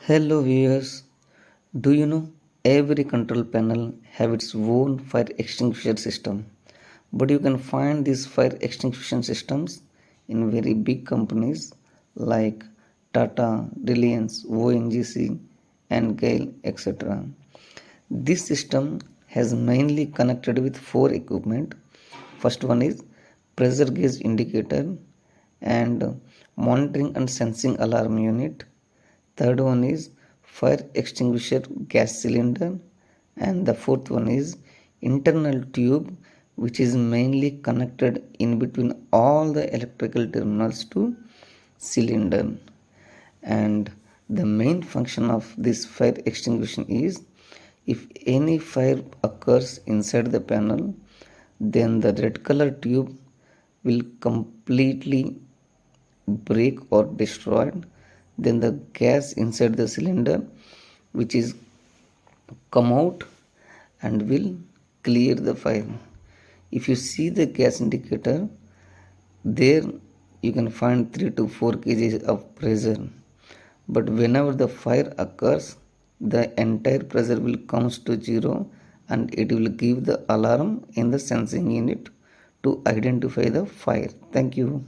Hello viewers, do you know every control panel have its own fire extinguisher system, but you can find these fire extinguisher systems in very big companies like Tata, Reliance, ONGC and Gale, etc. This system has mainly connected with four equipment. First one is pressure gauge indicator and monitoring and sensing alarm unit. Third one is fire extinguisher gas cylinder, and the fourth one is internal tube, which is mainly connected in between all the electrical terminals to cylinder. And the main function of this fire extinguisher is, if any fire occurs inside the panel, then the red color tube will completely break or destroyed. Then the gas inside the cylinder, which is come out and will clear the fire. If you see the gas indicator, there you can find 3 to 4 kg of pressure, but whenever the fire occurs, the entire pressure will comes to zero and it will give the alarm in the sensing unit to identify the fire. Thank you.